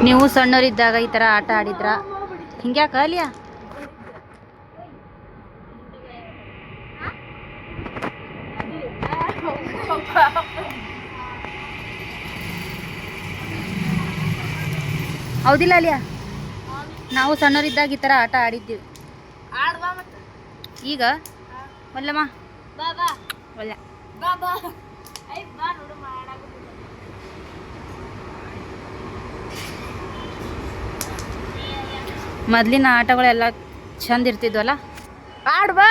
ನೀವು ಸಣ್ಣವರಿದ್ದಾಗ ಈ ಥರ ಆಟ ಆಡಿದ್ರ? ಹಿಂಗ್ಯಾಕ ಅಲಿಯಾ? ಹೌದಿಲ್ಲ ಅಲಿಯಾ? ನಾವು ಸಣ್ಣವರಿದ್ದಾಗ ಈ ಥರ ಆಟ ಆಡಿದ್ದೀವಿ. ಈಗ ಒಲ್ಲಮ್ಮ ಒಲ್ಲ ಮೊದ್ಲಿನ ಆಟಗಳೆಲ್ಲ ಚಂದ ಇರ್ತಿದ್ವಲ್ಲ. ಆಡ್ಬಾ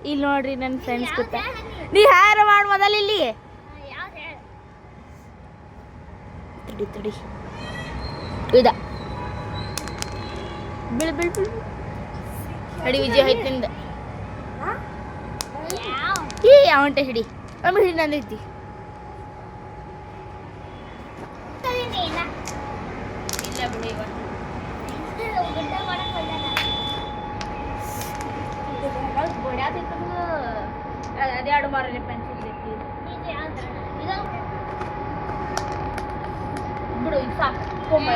ಇಲ್ಲಿ ನೋಡ್ರಿ ನನ್ನ ಫ್ರೆಂಡ್ಸ್ ಕೂತ. ನೀ ಹಾರ ಮಾಡು ಮೊದಲು ಇಲ್ಲಿ. ತಡಿ ತಡಿ ಇದ ಬಿಳ್ ಬಿಳ್ ಬಿಳ್ ಹಿಡಿ ವಿಜಯ ಐತಿಂದ. ಈ ಅವಂಟೆ ಹಿಡಿ ಒಮ್ಮೆ ಹಿಡಿ ನಂದೈತಿ. ಇಲ್ಲ ಬಿಡಿ ಅದೇ ಆಡು ಮಾರಲಿ ಪೆನ್ಸಿಲ್ ಬಿಡು. ಈಗ ಸಾಕು ತೊಂಬ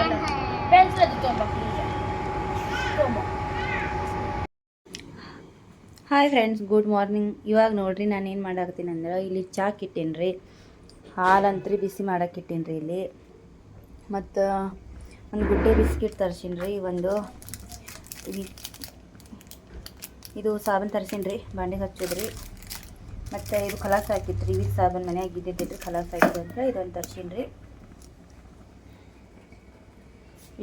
ಪೆನ್ಸಿಲ್ ಅದು ತೊಂಬ ತೊಂಬ. Hi friends, good morning. ಇವಾಗ ನೋಡ್ರಿ ನಾನು ಏನು ಮಾಡಾಕತ್ತೀನಿ ಅಂದ್ರೆ ಇಲ್ಲಿ ಚಾಕ್ ಇಟ್ಟೇನಿ ರೀ. ಹಾಲಂತ್ರಿ ಬಿಸಿ ಮಾಡಕ್ಕೆ ಇಟ್ಟೇನಿ ರೀ ಇಲ್ಲಿ. ಮತ್ತು ಒಂದು ಗುಡ್ಡೆ ಬಿಸ್ಕಿಟ್ ತರ್ಸೀನಿ ರೀ. ಒಂದು ಇದು ಸಾಬೂನು ತರ್ಸೀನಿ ರೀ ಬಾಂಡೆಗೆ ಹಚ್ಚೋದ್ರಿ. ಮತ್ತು ಇದು ಕಲಾಸ್ ಹಾಕಿತ್ತು ರೀ. ಇದು ಸಾಬೂನು ಮನೆಯಾಗ ಇದ್ದಿದ್ದಿಲ್ರಿ, ಕಲಾಸ್ ಹಾಕಿದ್ದು ಅಂದ್ರೆ ಇದೊಂದು ತರ್ಸೀನಿ ರೀ.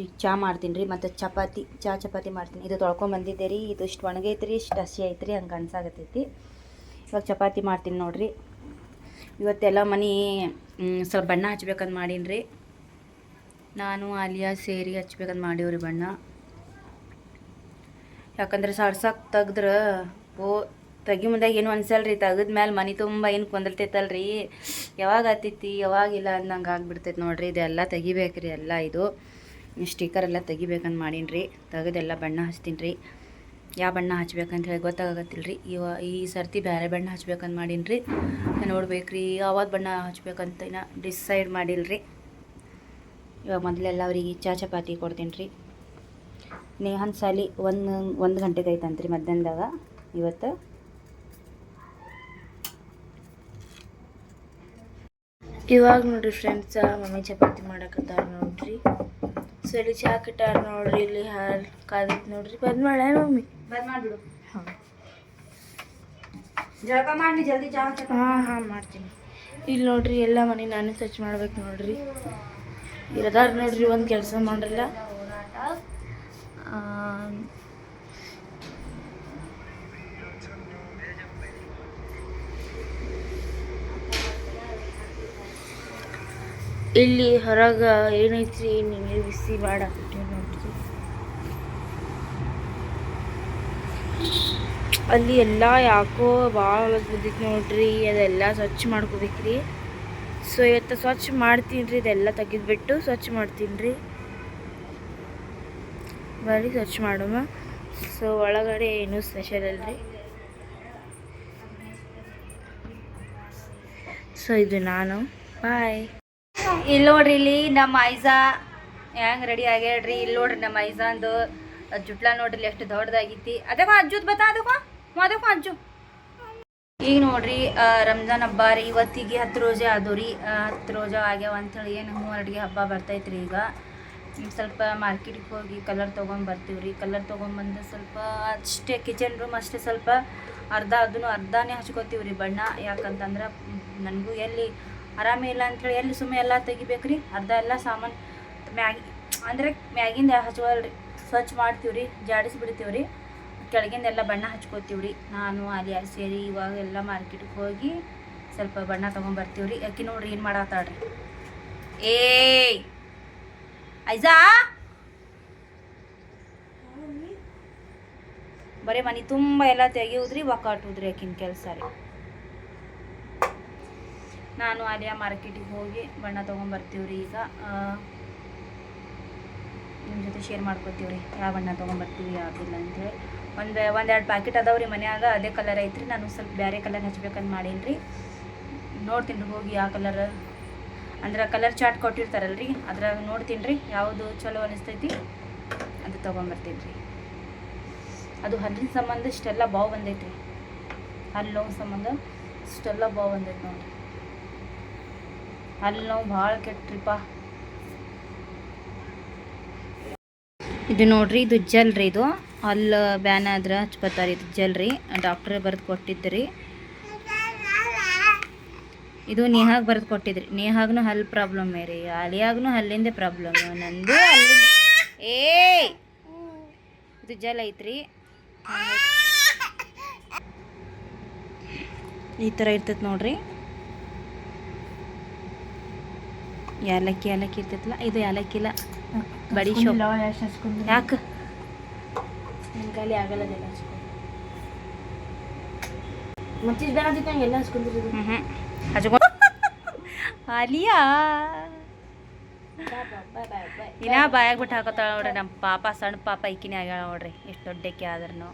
ಈಗ ಚಾ ಮಾಡ್ತೀನಿ ರೀ. ಮತ್ತು ಚಪಾತಿ ಮಾಡ್ತೀನಿ. ಇದು ತೊಳ್ಕೊಂಬಂದಿದ್ದೆ ರೀ. ಇದು ಇಷ್ಟು ಒಣಗೈತೆ ರೀ, ಇಷ್ಟು ಹಸಿ ಐತೆ ರೀ, ಹಂಗೆ ಅನ್ಸಾಗತ್ತೈತಿ. ಇವಾಗ ಚಪಾತಿ ಮಾಡ್ತೀನಿ ನೋಡಿರಿ. ಇವತ್ತೆಲ್ಲ ಮನೆ ಸ್ವಲ್ಪ ಬಣ್ಣ ಹಚ್ಬೇಕಂತ ಮಾಡೀನಿ ರೀ. ನಾನು ಆಲಿಯಾ ಸೇರಿ ಹಚ್ಬೇಕಂತ ಮಾಡೀವ್ರಿ ಬಣ್ಣ. ಯಾಕಂದ್ರೆ ಸಾಡ್ಸಕ್ಕೆ ತೆಗ್ದ್ರೆ ತೆಗಿ ಮುಂದಾಗ ಏನು ಅನ್ಸಲ್ಲ ರೀ. ತೆಗೆದ್ಮೇಲೆ ಮನೆ ತುಂಬ ಏನು ಕುಂದಿರ್ತೈತಲ್ರಿ, ಯಾವಾಗ ಹತ್ತೈತಿ ಯಾವಾಗಿಲ್ಲ ಅಂದಂಗೆ ಆಗ್ಬಿಡ್ತೈತೆ ನೋಡಿರಿ. ಇದೆಲ್ಲ ತೆಗಿಬೇಕು ರೀ. ಎಲ್ಲ ಇದು ಸ್ಟಿಕ್ಕರ್ ಎಲ್ಲ ತೆಗಿಬೇಕಂತ ಮಾಡೀನಿ ರೀ. ತೆಗೆದೆಲ್ಲ ಬಣ್ಣ ಹಚ್ತೀನಿ ರೀ. ಯಾವ ಬಣ್ಣ ಹಚ್ಬೇಕಂತ ಹೇಳಿ ಗೊತ್ತಾಗತ್ತಿಲ್ಲ ರೀ. ಈ ಸರ್ತಿ ಬೇರೆ ಬಣ್ಣ ಹಚ್ಬೇಕಂತ ಮಾಡೀನಿ ರೀ. ನೋಡ್ಬೇಕು ರೀ ಯಾವ್ದು ಬಣ್ಣ ಹಚ್ಬೇಕಂತ ಇನ್ನು ಡಿಸೈಡ್ ಮಾಡಿಲ್ಲ ರೀ. ಇವಾಗ ಮೊದಲೆಲ್ಲ ಅವ್ರಿಗೆ ಚಪಾತಿ ಕೊಡ್ತೀನಿ ರೀ. ನೇಹನ್ ಸಾಲಿ ಒಂದು ಗಂಟೆಗೆ ಐತಂತ್ರಿ ಮಧ್ಯಾಹ್ನದಾಗ ಇವತ್ತು. ಇವಾಗ ನೋಡ್ರಿ ಫ್ರೆಂಡ್ಸ ಮಮ್ಮಿ ಚಪಾತಿ ಮಾಡಕತ್ತಾರ ನೋಡ್ರಿ. ಸರಿ ಚಾ ಕಟ್ಟಾರ ನೋಡ್ರಿ. ಇಲ್ಲಿ ಹಾಲು ಕಾದೈತಿ ನೋಡ್ರಿ. ಬಂದ್ ಮಾಡ ಮಮ್ಮಿ, ಬಂದ್ ಮಾಡಿಬಿಡು. ಹಾಂ ಜಳಕ ಮಾಡಿ ಜಲ್ದಿ ಚಾ. ಹಾಂ ಮಾಡ್ತೀನಿ. ಇಲ್ಲಿ ನೋಡ್ರಿ ಎಲ್ಲ ಮನೆ ನಾನೇ ಸ್ವಚ್ಛ ಮಾಡ್ಬೇಕು ನೋಡ್ರಿ. ಇರದಾರ ನೋಡ್ರಿ ಒಂದು ಕೆಲಸ ಮಾಡ್ರಲ್ಲ. ಇಲ್ಲಿ ಹೊರಗೆ ಏನೈತ್ರಿ ನೀರು ಬಿಸಿ ಮಾಡಾಕ್ಬಿಟ್ಟಿವಿ ನೋಡ್ರಿ. ಅಲ್ಲಿ ಎಲ್ಲ ಯಾಕೋ ಭಾಳ ಬಿದ್ದಿತ್ತು ನೋಡ್ರಿ. ಅದೆಲ್ಲ ಸ್ವಚ್ಛ ಮಾಡ್ಕೋಬೇಕ್ರಿ. ಸೊ ಇವತ್ತು ಸ್ವಚ್ಛ ಮಾಡ್ತೀನಿ ರೀ. ಇದೆಲ್ಲ ತೆಗೆದ್ಬಿಟ್ಟು ಸ್ವಚ್ಛ ಮಾಡ್ತೀನಿ ರೀ. ಬರೀ ಸ್ವಚ್ಛ ಮಾಡೋಣ. ಸೊ ಒಳಗಡೆ ಏನೂ ಸ್ಪೆಷಲ್ ಅಲ್ರಿ. ಸೊ ಇದು ನಾನು. ಬಾಯ್. ಇಲ್ಲಿ ನೋಡ್ರಿ, ಇಲ್ಲಿ ನಮ್ಮ ಐಜಾ ಹೆಂಗೆ ರೆಡಿ ಆಗ್ಯಾಡ್ರಿ. ಇಲ್ಲಿ ನೋಡ್ರಿ ನಮ್ಮ ಐಜಾಂದು ಜುಟ್ಲ ನೋಡ್ರಿ ಎಷ್ಟು ದೊಡ್ಡದಾಗೈತಿ. ಅದಕ್ಕೂ ಅಜ್ಜುದ್ ಬತ್ತಾ ಅದಕ್ಕೂ ಅಜ್ಜು. ಈಗ ನೋಡ್ರಿ ರಂಜಾನ್ ಹಬ್ಬ ರೀ. ಇವತ್ತಿಗೆ 10 ರೋಜೆ ಆದವು ರೀ. 10 ರೋಜೆ ಆಗ್ಯಾವ ಅಂಥೇಳಿ ಏನು ಮೂವರಡಿಗೆ ಹಬ್ಬ ಬರ್ತೈತ್ರಿ. ಈಗ ಸ್ವಲ್ಪ ಮಾರ್ಕೆಟಿಗೆ ಹೋಗಿ ಕಲರ್ ತೊಗೊಂಬರ್ತೀವಿ ರೀ. ಕಲರ್ ತೊಗೊಂಬಂದು ಸ್ವಲ್ಪ ಅಷ್ಟೇ ಕಿಚನ್ ರೂಮ್ ಅಷ್ಟೇ ಸ್ವಲ್ಪ ಅರ್ಧನೇ ಹಚ್ಕೋತೀವಿ ರೀ ಬಣ್ಣ. ಯಾಕಂತಂದ್ರೆ ನನಗೂ ಎಲ್ಲಿ ಆರಾಮೇ ಇಲ್ಲ ಅಂಥೇಳಿ ಎಲ್ಲಿ ಸುಮ್ಮನೆ ಎಲ್ಲ ತೆಗಿಬೇಕು ರೀ. ಅರ್ಧ ಎಲ್ಲ ಸಾಮಾನು ಮ್ಯಾಗಿಂದ ಹಚ್ಕೋಲ್ಲ ರೀ. ಸ್ವಚ್ಛ ಮಾಡ್ತೀವಿ ರೀ, ಜಾಡಿಸ್ಬಿಡ್ತೀವಿ ರೀ. ಕೆಳಗಿಂದೆಲ್ಲ ಬಣ್ಣ ಹಚ್ಕೋತೀವಿ ರೀ. ನಾನು ಆಲಿಯಾ ಸೇರಿ ಇವಾಗ ಎಲ್ಲ ಮಾರ್ಕೆಟಿಗೆ ಹೋಗಿ ಸ್ವಲ್ಪ ಬಣ್ಣ ತೊಗೊಂಬರ್ತೀವಿ ರೀ. ಯಾಕೆ ನೋಡ್ರಿ ಏನು ಮಾಡತ್ತಾಳ್ರಿ. ಐಜಾ ಬರೀ ಮನೆ ತುಂಬ ಎಲ್ಲ ತೆಗಿಯೋದ್ರಿ, ಒಕ್ಕಾಟುದ್ರಿ ಆಕಿನ ಕೆಲಸ ರೀ. ನಾನು ಆಲಿಯಾ ಮಾರ್ಕೆಟಿಗೆ ಹೋಗಿ ಬಣ್ಣ ತೊಗೊಂಬರ್ತೀವಿ ರೀ. ಈಗ ನಿಮ್ಮ ಜೊತೆ ಶೇರ್ ಮಾಡ್ಕೊತೀವಿ ರೀ ಯಾವ ಬಣ್ಣ ತೊಗೊಂಬರ್ತೀವಿ ಯಾವುದಿಲ್ಲ ಅಂಥೇಳಿ. ಒಂದೆರಡು ಪ್ಯಾಕೆಟ್ ಅದಾವೆ ರೀ ಮನ್ಯಾಗ. ಅದೇ ಕಲರ್ ಐತ್ರಿ. ನಾನು ಸ್ವಲ್ಪ ಬೇರೆ ಕಲರ್ ಹಚ್ಬೇಕಂತ ಮಾಡೀನಿ ರೀ. ನೋಡ್ತೀನಿ ರೀ ಹೋಗಿ ಯಾವ ಕಲರ್. ಅಂದ್ರೆ ಕಲರ್ ಚಾರ್ಟ್ ಕೊಟ್ಟಿರ್ತಾರಲ್ರಿ ಅದ್ರಾಗ ನೋಡ್ತೀನಿ ರೀ ಯಾವುದು ಚಲೋ ಅನಿಸ್ತೈತಿ ಅದು ತೊಗೊಂಬರ್ತೀನಿ ರೀ. ಅದು ಹಲ್ಲಿನ ಸಂಬಂಧ ಇಷ್ಟೆಲ್ಲ ಬಾವು ಬಂದೈತಿ ರೀ, ಹಲ್ಲು ನೋವು ಸಂಬಂಧ ಇಷ್ಟೆಲ್ಲ ಬಾವು ಬಂದೈತಿ ನೋಡಿರಿ. ಹಲ್ಲು ನೋವು ಭಾಳ ಕೆಟ್ಟ್ರಿಪ್ಪ. ಇದು ನೋಡ್ರಿ, ಇದು ಜಲ್ ರೀ. ಇದು ಹಲ್ಲು ಬ್ಯಾನ್ ಆದ್ರೆ ಹಚ್ಕೋತಾರೆ. ಇದು ಜಲ್ ರೀ, ಡಾಕ್ಟ್ರೇ ಬರೆದು ಕೊಟ್ಟಿದ್ರಿ. ಇದು ನೇಹಾಗ ಬರೆದು ಕೊಟ್ಟಿದ್ರಿ. ನೇಹಾಗ್ನು ಹಲ್ಲು ಪ್ರಾಬ್ಲಮ್ ರೀ, ಅಲಿಯಾಗ್ನು ಹಲ್ಲಿಂದೇ ಪ್ರಾಬ್ಲಮ್, ನಂದು ಹಲ್ಲಿಂದ. ಇದು ಜಲ್ ಐತ್ರಿ, ಈ ಥರ ಇರ್ತೈತೆ ನೋಡ್ರಿ. ಏಲಕ್ಕಿ ಇರ್ತೈತಲ್ಲ, ಇದು ಏಲಕ್ಕಿ ಇಲ್ಲ, ಬಡಿ ಶೋಪ್. ಯಾಕೆ ನನ್ನ ಕೈಲಿ ಆಗಲ್ಲದೆಲ್ಲ ಹಚ್ಕೊಂಡು ಮತ್ತೆ ಬೇಡ ಎಲ್ಲ ಹಚ್ಕೊಂಡಿರೋದು. ಹಚ್ಕೊಂಡು ಅಲಿಯಾ ಇನ್ನ ಬಾಯಾಗ ಬಿಟ್ಟು ಹಾಕೋತಾಳ ನೋಡ್ರಿ. ನಮ್ಮ ಪಾಪ ಸಣ್ಣ ಪಾಪ ಈಕಿನೇ ಆಗ್ಯಾಳ ನೋಡ್ರಿ, ಎಷ್ಟು ದೊಡ್ಡಕ್ಕೆ ಆದ್ರೂ.